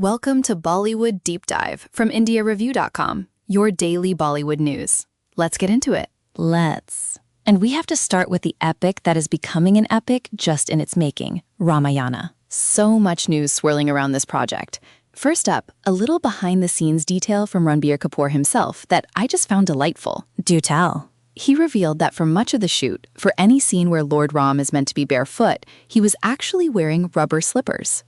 Welcome to Bollywood Deep Dive from IndiaReview.com, your daily Bollywood news. Let's get into it. Let's. And we have to start with the epic that is becoming an epic just in its making, Ramayana. So much news swirling around this project. First up, a little behind-the-scenes detail from Ranbir Kapoor himself that I just found delightful. Do tell. He revealed that for much of the shoot, for any scene where Lord Ram is meant to be barefoot, he was actually wearing rubber slippers.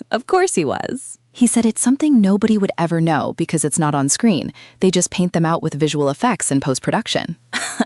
Of course he was. He said it's something nobody would ever know because it's not on screen. They just paint them out with visual effects in post-production.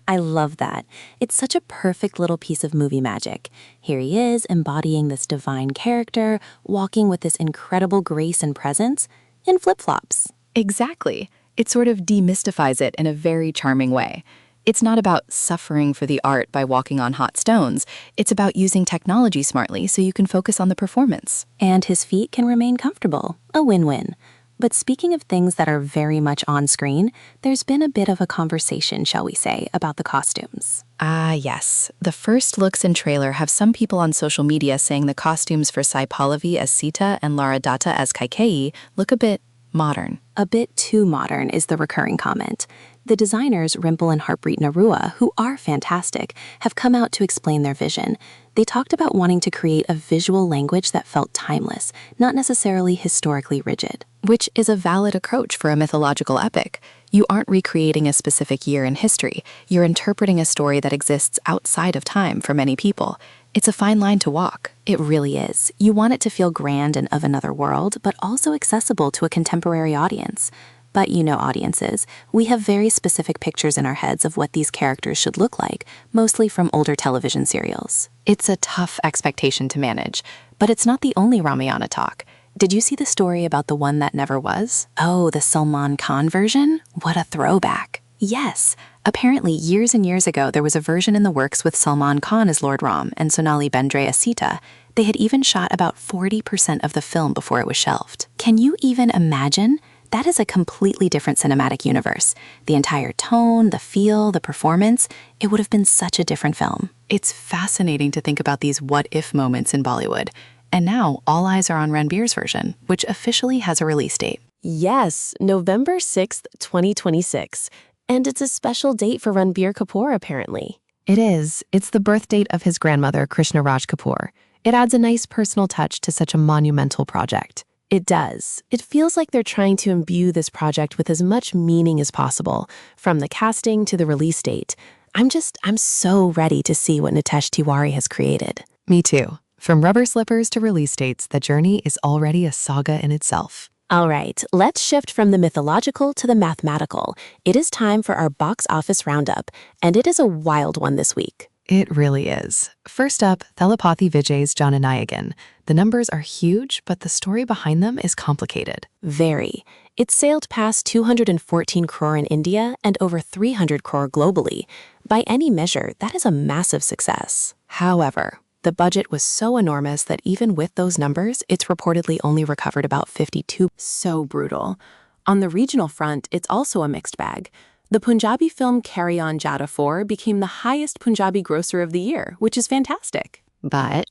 I love that. It's such a perfect little piece of movie magic. Here he is embodying this divine character, walking with this incredible grace and presence in flip-flops. Exactly. It sort of demystifies it in a very charming way. It's not about suffering for the art by walking on hot stones. It's about using technology smartly so you can focus on the performance. And his feet can remain comfortable. A win-win. But speaking of things that are very much on screen, there's been a bit of a conversation, shall we say, about the costumes. Ah, yes. The first looks and trailer have some people on social media saying the costumes for Sai Pallavi as Sita and Lara Datta as Kaikeyi look a bit modern. A bit too modern is the recurring comment. The designers, Rimple and Harpreet Narua, who are fantastic, have come out to explain their vision. They talked about wanting to create a visual language that felt timeless, not necessarily historically rigid. Which is a valid approach for a mythological epic. You aren't recreating a specific year in history. You're interpreting a story that exists outside of time for many people. It's a fine line to walk. It really is. You want it to feel grand and of another world, but also accessible to a contemporary audience. But you know audiences, we have very specific pictures in our heads of what these characters should look like, mostly from older television serials. It's a tough expectation to manage, but it's not the only Ramayana talk. Did you see the story about the one that never was? Oh, the Salman Khan version? What a throwback. Yes. Apparently, years and years ago, there was a version in the works with Salman Khan as Lord Ram and Sonali Bendre as Sita. They had even shot about 40% of the film before it was shelved. Can you even imagine? That is a completely different cinematic universe. The entire tone, the feel, the performance, it would have been such a different film. It's fascinating to think about these what-if moments in Bollywood. And now, all eyes are on Ranbir's version, which officially has a release date. Yes, November 6th, 2026. And it's a special date for Ranbir Kapoor, apparently. It is. It's the birth date of his grandmother, Krishna Raj Kapoor. It adds a nice personal touch to such a monumental project. It does. It feels like they're trying to imbue this project with as much meaning as possible, from the casting to the release date. I'm so ready to see what Nitesh Tiwari has created. Me too. From rubber slippers to release dates, the journey is already a saga in itself. All right, let's shift from the mythological to the mathematical. It is time for our box office roundup, and it is a wild one this week. It really is. First up, Thalapathy Vijay's Jananayagan. The numbers are huge, but the story behind them is complicated. Very. It sailed past 214 crore in India and over 300 crore globally. By any measure, that is a massive success. However, the budget was so enormous that even with those numbers, it's reportedly only recovered about 52. So brutal. On the regional front, it's also a mixed bag. The Punjabi film Carry On Jada 4 became the highest Punjabi grosser of the year, which is fantastic. But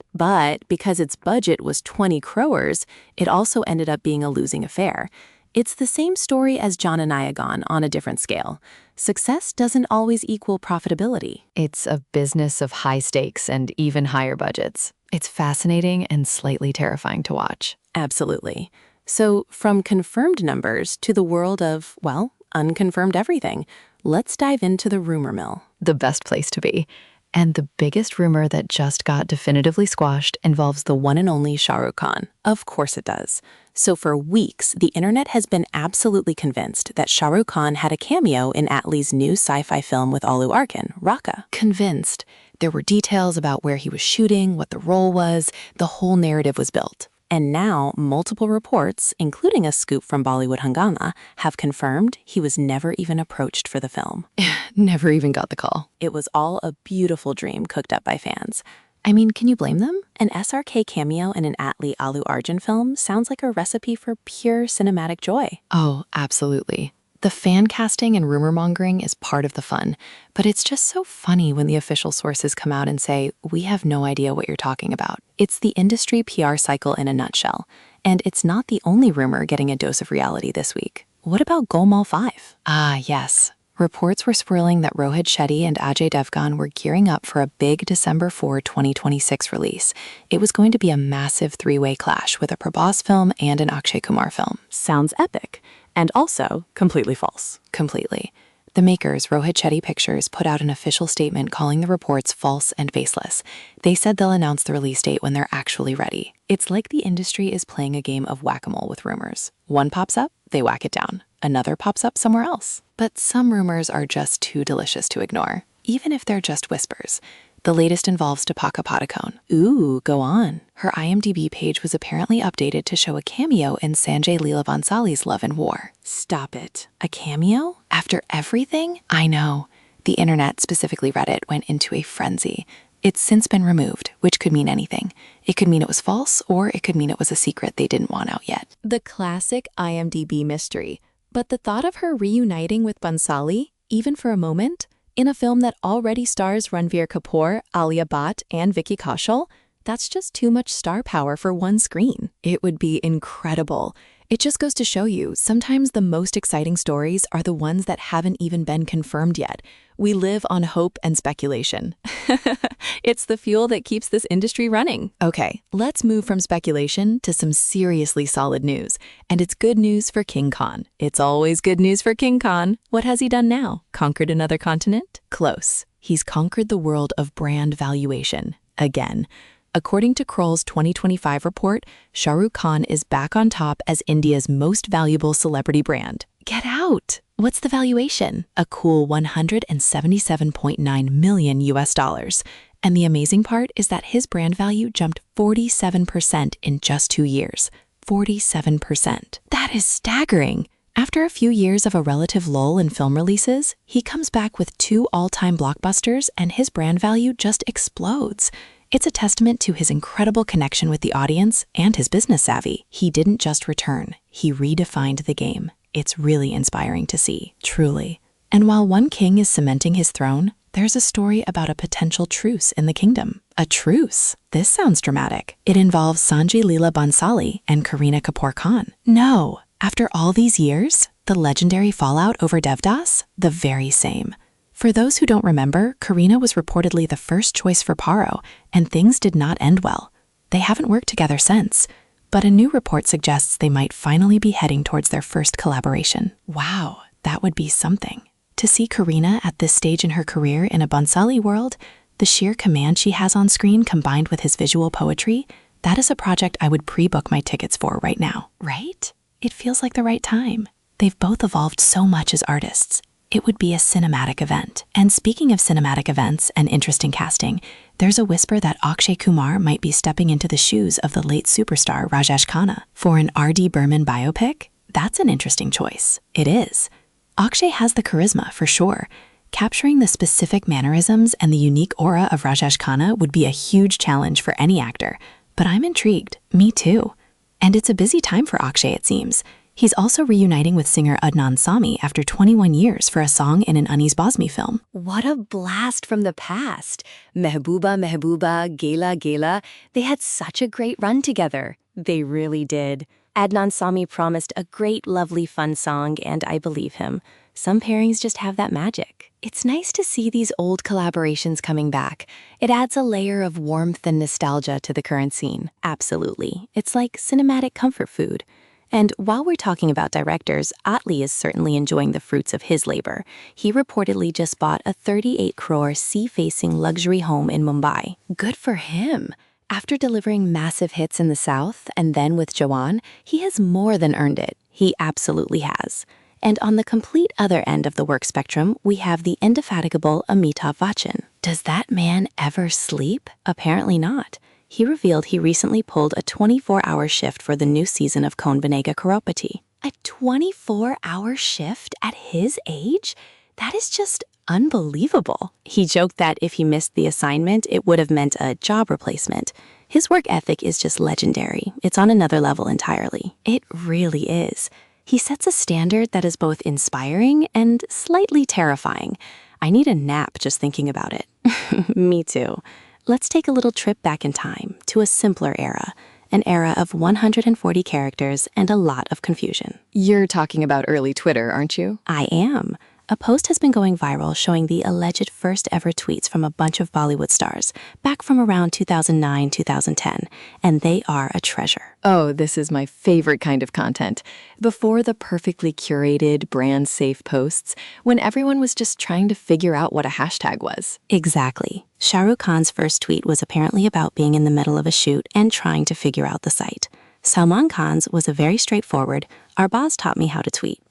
Because its budget was 20 crores, it also ended up being a losing affair. It's the same story as Jananayagan on a different scale. Success doesn't always equal profitability. it's a business of high stakes and even higher budgets. It's fascinating and slightly terrifying to watch. Absolutely. So, from confirmed numbers to the world of, well, unconfirmed everything, let's dive into the rumor mill. The best place to be. And the biggest rumor that just got definitively squashed involves the One and only Shah Rukh Khan. Of course it does. So for weeks, the internet has been absolutely convinced that Shah Rukh Khan had a cameo in Atlee's new sci-fi film with Alu Arkin, Raka. Convinced. There were details about where he was shooting, what the role was. The whole narrative was built. And now, multiple reports, including a scoop from Bollywood Hungama, have confirmed he was never even approached for the film. Never even got the call. It was all a beautiful dream cooked up by fans. I mean, can you blame them? An SRK cameo in an Atlee Alu Arjun film sounds like a recipe for pure cinematic joy. Oh, absolutely. The fan casting and rumor mongering is part of the fun, but it's just so funny when the official sources come out and say, we have no idea what you're talking about. It's the industry PR cycle in a nutshell. And it's not the only rumor getting a dose of reality this week. What about Golmaal 5? Ah, yes. Reports were swirling that Rohit Shetty and Ajay Devgan were gearing up for a big December 4, 2026 release. It was going to be a massive three-way clash with a Prabhas film and an Akshay Kumar film. Sounds epic. And also completely false. Completely. The makers, Rohit Shetty Pictures, put out an official statement calling the reports false and baseless. They said they'll announce the release date when they're actually ready. It's like the industry is playing a game of whack-a-mole with rumors. One pops up, they whack it down. Another pops up somewhere else. But some rumors are just too delicious to ignore, even if they're just whispers. The latest involves Deepika Padukone. Ooh, go on. Her IMDb page was apparently updated to show a cameo in Sanjay Leela Bhansali's Love and War. Stop it. A cameo? After everything? I know. The internet, specifically Reddit, went into a frenzy. It's since been removed, which could mean anything. It could mean it was false, or it could mean it was a secret they didn't want out yet. The classic IMDb mystery. But the thought of her reuniting with Bhansali, even for a moment, in a film that already stars Ranbir Kapoor, Alia Bhatt, and Vicky Kaushal, that's just too much star power for one screen. It would be incredible. It just goes to show you, sometimes the most exciting stories are the ones that haven't even been confirmed yet. We live on hope and speculation. It's the fuel that keeps this industry running. Okay, let's move from speculation to some seriously solid news. And it's good news for King Khan. It's always good news for King Khan. What has he done now? Conquered another continent? Close. He's conquered the world of brand valuation. Again. According to Kroll's 2025 report, Shah Rukh Khan is back on top as India's most valuable celebrity brand. Get out! What's the valuation? A cool $177.9 million US. And the amazing part is that his brand value jumped 47% in just 2 years. 47%. That is staggering. After a few years of a relative lull in film releases, he comes back with 2 all-time blockbusters and his brand value just explodes. It's a testament to his incredible connection with the audience and his business savvy. He didn't just return, he redefined the game. It's really inspiring to see, truly. And while one king is cementing his throne, there's a story about a potential truce in the kingdom. A truce? This sounds dramatic. It involves Sanjay Leela Bhansali and Kareena Kapoor Khan. No! After all these years, the legendary fallout over Devdas? The very same. For those who don't remember, Kareena was reportedly the first choice for Paro, and things did not end well. They haven't worked together since, but a new report suggests they might finally be heading towards their first collaboration. Wow, that would be something. To see Kareena at this stage in her career in a Bhansali world, the sheer command she has on screen combined with his visual poetry, that is a project I would pre-book my tickets for right now, right? It feels like the right time. They've both evolved so much as artists. It would be a cinematic event. And speaking of cinematic events and interesting casting, there's a whisper that Akshay Kumar might be stepping into the shoes of the late superstar Rajesh Khanna. For an R.D. Burman biopic, that's an interesting choice. It is. Akshay has the charisma, for sure. Capturing the specific mannerisms and the unique aura of Rajesh Khanna would be a huge challenge for any actor. But I'm intrigued. Me too. And it's a busy time for Akshay, it seems. He's also reuniting with singer Adnan Sami after 21 years for a song in an Anis Bazmi film. What a blast from the past. Mehbooba Mehbooba, Gela Gela, they had such a great run together. They really did. Adnan Sami promised a great, lovely, fun song, and I believe him. Some pairings just have that magic. It's nice to see these old collaborations coming back. It adds a layer of warmth and nostalgia to the current scene. Absolutely. It's like cinematic comfort food. And while we're talking about directors, Atli is certainly enjoying the fruits of his labor. He reportedly just bought a 38 crore sea-facing luxury home in Mumbai. Good for him! After delivering massive hits in the South and then with Jawan, he has more than earned it. He absolutely has. And on the complete other end of the work spectrum, we have the indefatigable Amitabh Bachchan. Does that man ever sleep? Apparently not. He revealed he recently pulled a 24-hour shift for the new season of Kaun Banega Crorepati. A 24-hour shift at his age? That is just unbelievable. He joked that if he missed the assignment, it would have meant a job replacement. His work ethic is just legendary. It's on another level entirely. It really is. He sets a standard that is both inspiring and slightly terrifying. I need a nap just thinking about it. Me too. Let's take a little trip back in time to a simpler era, an era of 140 characters and a lot of confusion. You're talking about early Twitter, aren't you? I am. A post has been going viral showing the alleged first ever tweets from a bunch of Bollywood stars back from around 2009-2010, and they are a treasure. Oh, this is my favorite kind of content. Before the perfectly curated, brand-safe posts, when everyone was just trying to figure out what a hashtag was. Exactly. Shah Rukh Khan's first tweet was apparently about being in the middle of a shoot and trying to figure out the site. Salman Khan's was a very straightforward, "Our boss taught me how to tweet."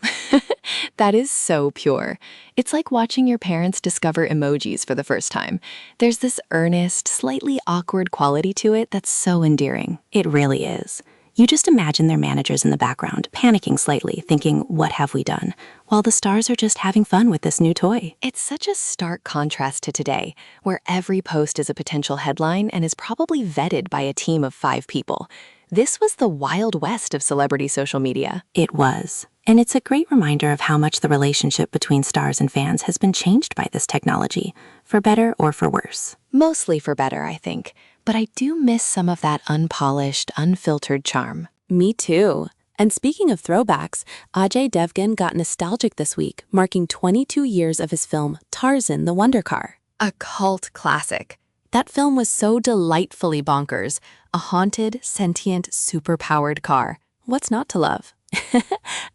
That is so pure. It's like watching your parents discover emojis for the first time. There's this earnest, slightly awkward quality to it that's so endearing. It really is. You just imagine their managers in the background, panicking slightly, thinking, "What have we done?" while the stars are just having fun with this new toy. It's such a stark contrast to today, where every post is a potential headline and is probably vetted by a team of 5 people. This was the Wild West of celebrity social media. It was. And it's a great reminder of how much the relationship between stars and fans has been changed by this technology, for better or for worse. Mostly for better, I think. But I do miss some of that unpolished, unfiltered charm. Me too. And speaking of throwbacks, Ajay Devgan got nostalgic this week, marking 22 years of his film Tarzan the Wonder Car. A cult classic. That film was so delightfully bonkers. A haunted, sentient, superpowered car. What's not to love?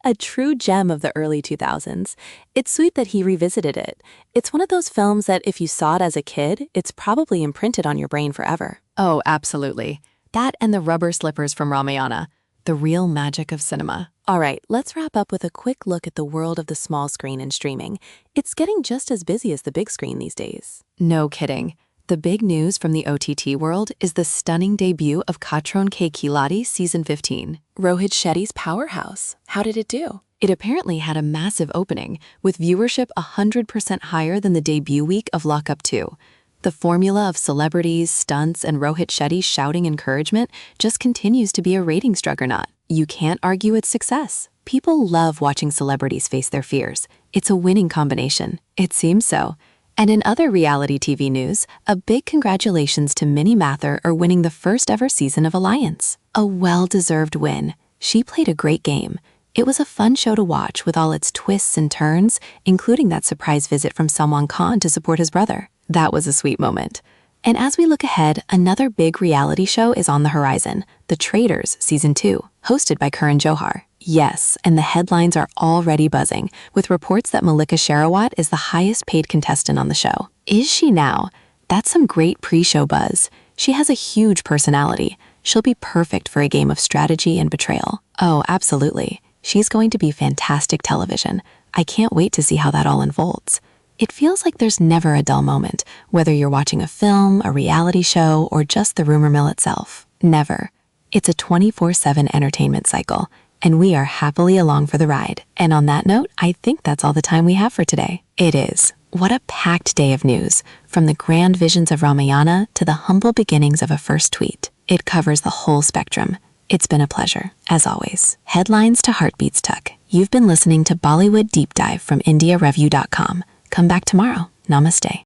A true gem of the early 2000s. It's sweet that he revisited it. It's one of those films that if you saw it as a kid, it's probably imprinted on your brain forever. Oh, absolutely. That and the rubber slippers from Ramayana, the real magic of cinema. All right, let's wrap up with a quick look at the world of the small screen and streaming. It's getting just as busy as the big screen these days. No kidding. The big news from the OTT world is the stunning debut of Katron Ke Khiladi Season 15. Rohit Shetty's powerhouse. How did it do? It apparently had a massive opening, with viewership 100% higher than the debut week of Lock Up 2. The formula of celebrities, stunts, and Rohit Shetty's shouting encouragement just continues to be a ratings juggernaut. You can't argue its success. People love watching celebrities face their fears. It's a winning combination. It seems so. And in other reality TV news, a big congratulations to Minnie Mathur for winning the first ever season of Alliance. A well-deserved win. She played a great game. It was a fun show to watch with all its twists and turns, including that surprise visit from Salman Khan to support his brother. That was a sweet moment. And as we look ahead, another big reality show is on the horizon, The Traitors Season 2, hosted by Karan Johar. Yes, and the headlines are already buzzing, with reports that Malika Sherawat is the highest paid contestant on the show. Is she now? That's some great pre-show buzz. She has a huge personality. She'll be perfect for a game of strategy and betrayal. Oh, absolutely. She's going to be fantastic television. I can't wait to see how that all unfolds. It feels like there's never a dull moment, whether you're watching a film, a reality show, or just the rumor mill itself. Never. It's a 24/7 entertainment cycle, and we are happily along for the ride. And on that note, I think that's all the time we have for today. It is. What a packed day of news, from the grand visions of Ramayana to the humble beginnings of a first tweet. It covers the whole spectrum. It's been a pleasure, as always. Headlines to Heartbeats Tuck. You've been listening to Bollywood Deep Dive from IndiaReview.com. Come back tomorrow. Namaste.